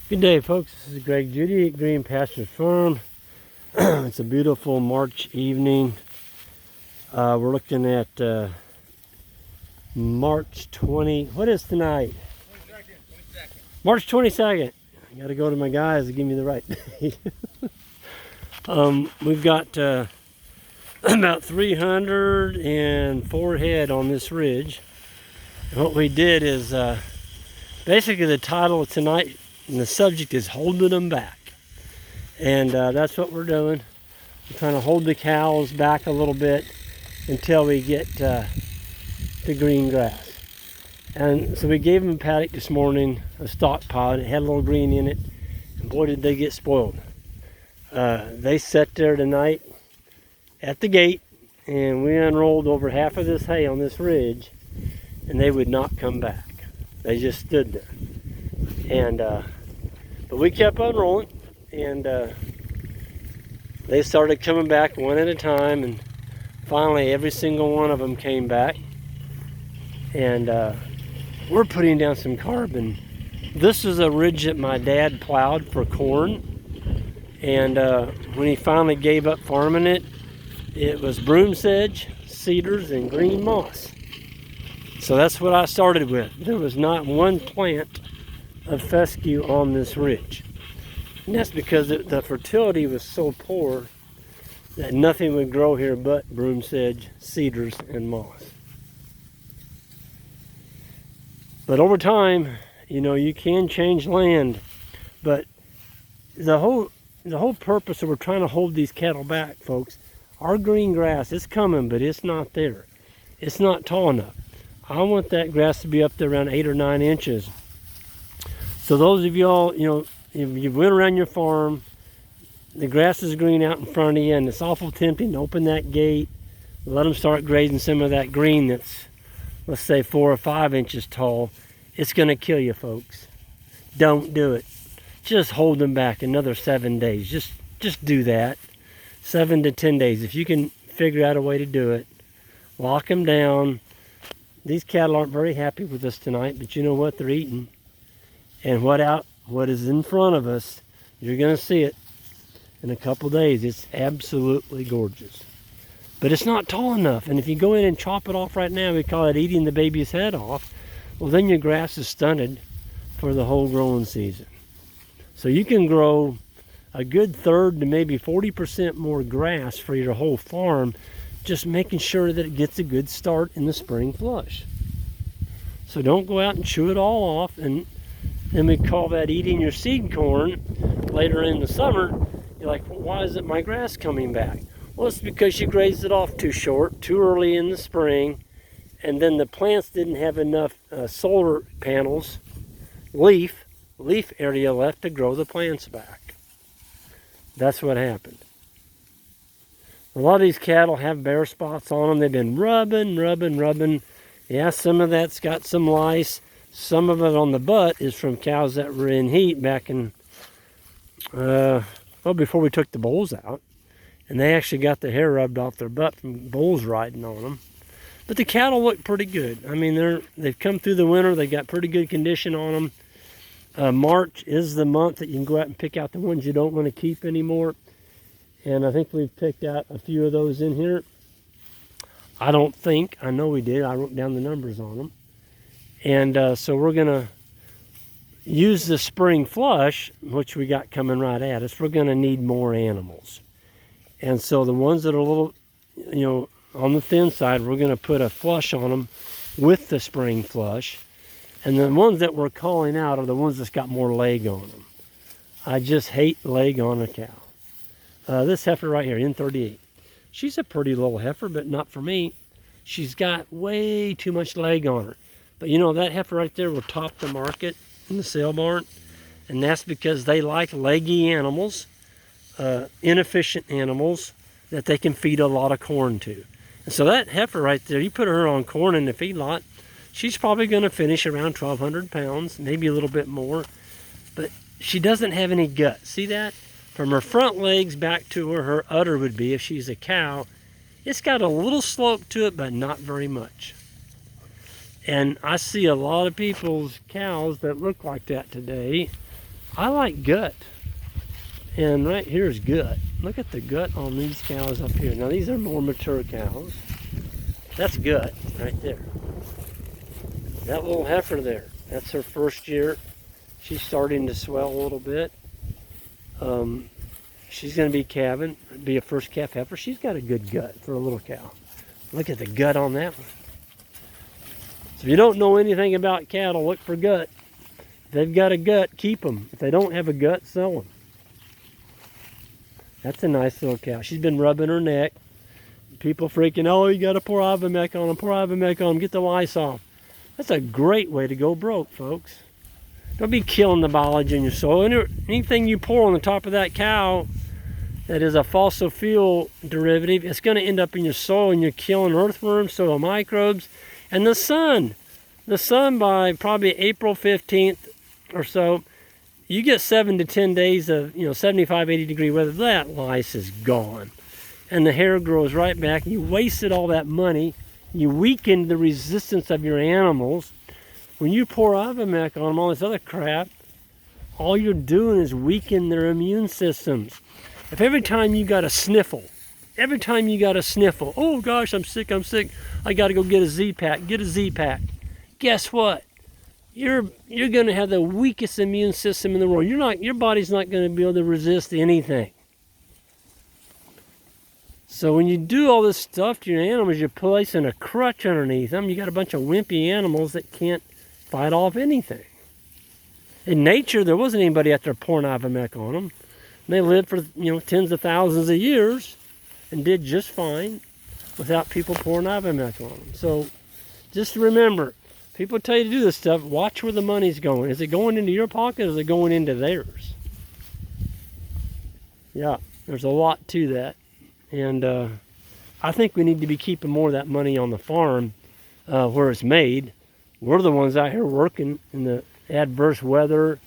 Good day, folks. This is Greg Judy at Green Pastures Farm. It's a beautiful March evening. We're looking at March 20. What is tonight? 22nd. March 22nd. I got to go to my guys to give me the right date. We've got about 304 head on this ridge. And what we did is basically the title of tonight and the subject is holding them back. And that's what we're doing. We're trying to hold the cows back a little bit until we get the green grass. And so we gave them a paddock this morning, a stockpile, and it had a little green in it. And boy, did they get spoiled. They sat there tonight at the gate, and we unrolled over half of this hay on this ridge, and they would not come back. They just stood there. And but we kept unrolling, and they started coming back one at a time, and finally every single one of them came back. And we're putting down some carbon. This is a ridge that my dad plowed for corn, and when he finally gave up farming it, it was broom sedge, cedars, and green moss. So that's what I started with. There was not one plant of fescue on this ridge. And that's because the fertility was so poor that nothing would grow here but broom sedge, cedars, and moss. But over time, you know, you can change land. But the whole purpose of we're trying to hold these cattle back, folks, our green grass is coming, but it's not there. It's not tall enough. I want that grass to be up there around 8 or 9 inches. So those of y'all, you know, if you went around your farm, the grass is green out in front of you, and it's awful tempting to open that gate, let them start grazing some of that green that's, let's say, 4 or 5 inches tall. It's going to kill you, folks. Don't do it. Just hold them back another 7 days. Just do that. 7 to 10 days. If you can figure out a way to do it, lock them down. These cattle aren't very happy with us tonight, but you know what? They're eating. And what is in front of us, you're going to see it in a couple days. It's absolutely gorgeous. But it's not tall enough. And if you go in and chop it off right now, we call it eating the baby's head off, well, then your grass is stunted for the whole growing season. So you can grow a good 1/3 to maybe 40% more grass for your whole farm, just making sure that it gets a good start in the spring flush. So don't go out and chew it all off, and then we call that eating your seed corn later in the summer. You're like, well, why isn't my grass coming back? Well, it's because you grazed it off too short, too early in the spring, and then the plants didn't have enough solar panels, leaf area left to grow the plants back. That's what happened. A lot of these cattle have bare spots on them. They've been rubbing. Yeah, some of that's got some lice. Some of it on the butt is from cows that were in heat back in, before we took the bulls out. And they actually got the hair rubbed off their butt from bulls riding on them. But the cattle look pretty good. I mean, they've come through the winter. They got pretty good condition on them. March is the month that you can go out and pick out the ones you don't want to keep anymore. And I think we've picked out a few of those in here. I know we did. I wrote down the numbers on them. And so we're going to use the spring flush, which we got coming right at us. We're going to need more animals. And so the ones that are a little, you know, on the thin side, we're going to put a flush on them with the spring flush. And the ones that we're calling out are the ones that's got more leg on them. I just hate leg on a cow. This heifer right here, N38. She's a pretty little heifer, but not for me. She's got way too much leg on her. But you know, that heifer right there will top the market in the sale barn. And that's because they like leggy animals, inefficient animals that they can feed a lot of corn to. And so that heifer right there, you put her on corn in the feedlot, she's probably going to finish around 1,200 pounds, maybe a little bit more. But she doesn't have any gut. See that? From her front legs back to where her udder would be if she's a cow, it's got a little slope to it, but not very much. And I see a lot of people's cows that look like that today. I like gut. And right here is gut. Look at the gut on these cows up here. Now these are more mature cows. That's gut right there. That little heifer there, that's her first year. She's starting to swell a little bit. She's going to be calving, be a first calf heifer. She's got a good gut for a little cow. Look at the gut on that one. So if you don't know anything about cattle, look for gut. If they've got a gut, keep them. If they don't have a gut, sell them. That's a nice little cow. She's been rubbing her neck. People freaking, oh, you got to pour Ivomec on them, pour Ivomec on them, get the lice off. That's a great way to go broke, folks. Don't be killing the biology in your soil. Anything you pour on the top of that cow that is a fossil fuel derivative, it's going to end up in your soil, and you're killing earthworms, soil microbes, and the sun. The sun, by probably April 15th or so, you get 7 to 10 days of 75, 80 degree weather. That lice is gone, and the hair grows right back. You wasted all that money. You weakened the resistance of your animals. When you pour Ivomec on them, all this other crap, all you're doing is weaken their immune systems. If every time you got a sniffle, oh gosh, I'm sick, I got to go get a Z-Pack, guess what? You're going to have the weakest immune system in the world. Your body's not going to be able to resist anything. So when you do all this stuff to your animals, you're placing a crutch underneath them. You got a bunch of wimpy animals that can't fight off anything. In nature, there wasn't anybody out there pouring Ivomec on them. They lived for tens of thousands of years and did just fine without people pouring Ivomec on them. So just remember, people tell you to do this stuff, watch where the money's going. Is it going into your pocket, or is it going into theirs? Yeah, there's a lot to that. And I think we need to be keeping more of that money on the farm where it's made. We're the ones out here working in the adverse weather.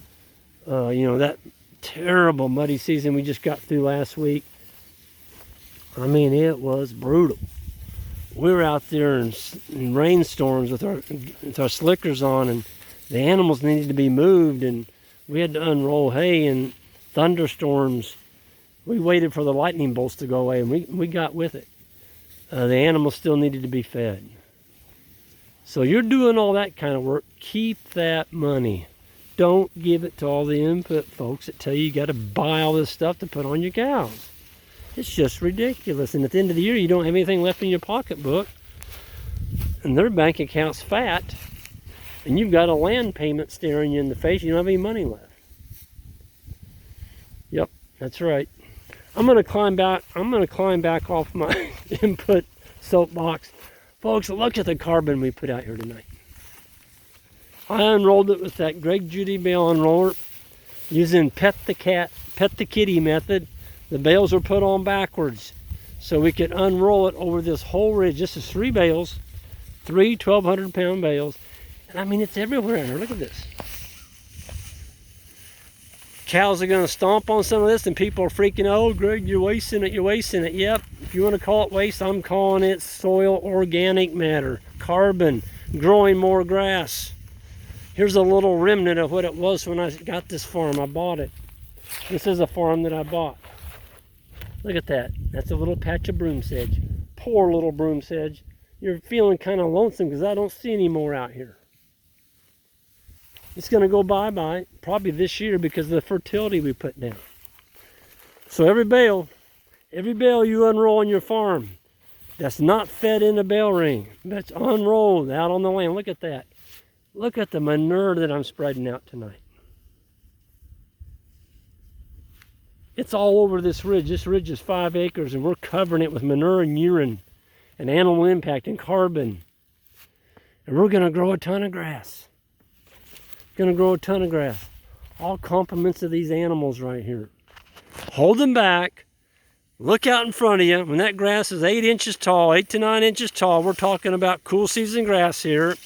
That terrible muddy season we just got through last week. I mean, it was brutal. We were out there in rainstorms with our slickers on, and the animals needed to be moved, and we had to unroll hay in thunderstorms. We waited for the lightning bolts to go away, and we got with it. The animals still needed to be fed. So you're doing all that kind of work. Keep that money. Don't give it to all the input folks that tell you got to buy all this stuff to put on your cows. It's just ridiculous. And at the end of the year, you don't have anything left in your pocketbook, and their bank account's fat, and you've got a land payment staring you in the face. You don't have any money left. Yep, that's right. I'm gonna climb back off my input soapbox. Folks, look at the carbon we put out here tonight. I unrolled it with that Greg Judy bale unroller using pet the kitty method. The bales were put on backwards so we could unroll it over this whole ridge. This is 3 bales, 3 1,200-pound bales. And I mean, it's everywhere here. Look at this. Cows are going to stomp on some of this, and people are freaking, oh, Greg, you're wasting it. Yep, if you want to call it waste, I'm calling it soil organic matter, carbon, growing more grass. Here's a little remnant of what it was when I got this farm. I bought it. This is a farm that I bought. Look at that. That's a little patch of broom sedge. Poor little broom sedge. You're feeling kind of lonesome because I don't see any more out here. It's going to go bye-bye probably this year because of the fertility we put down. So every bale you unroll on your farm that's not fed in a bale ring, that's unrolled out on the land. Look at that. Look at the manure that I'm spreading out tonight. It's all over this ridge. This ridge is 5 acres, and we're covering it with manure and urine and animal impact and carbon. And we're going to grow a ton of grass. All compliments of these animals right here. Hold them back. Look out in front of you. When that grass is 8 inches tall, 8 to 9 inches tall, we're talking about cool season grass here.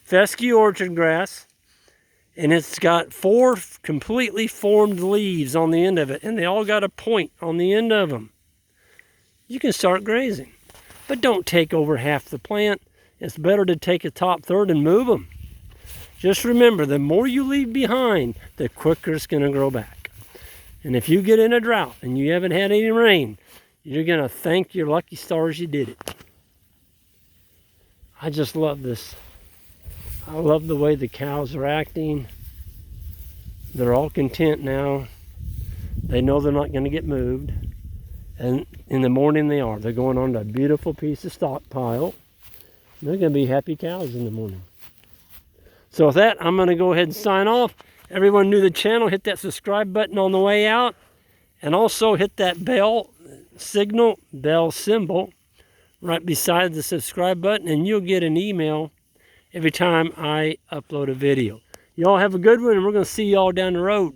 Fescue orchard grass. And it's got 4 completely formed leaves on the end of it, and they all got a point on the end of them. You can start grazing, but don't take over half the plant. It's better to take a top third and move them. Just remember, the more you leave behind, the quicker it's going to grow back. And if you get in a drought and you haven't had any rain, you're going to thank your lucky stars you did it. I just love this. I love the way the cows are acting. They're all content now. They know they're not going to get moved. And in the morning they are. They're going on to a beautiful piece of stockpile. They're going to be happy cows in the morning. So with that, I'm going to go ahead and sign off. Everyone new to the channel, hit that subscribe button on the way out. And also hit that bell signal, bell symbol, right beside the subscribe button. And you'll get an email every time I upload a video. Y'all have a good one, and we're going to see y'all down the road.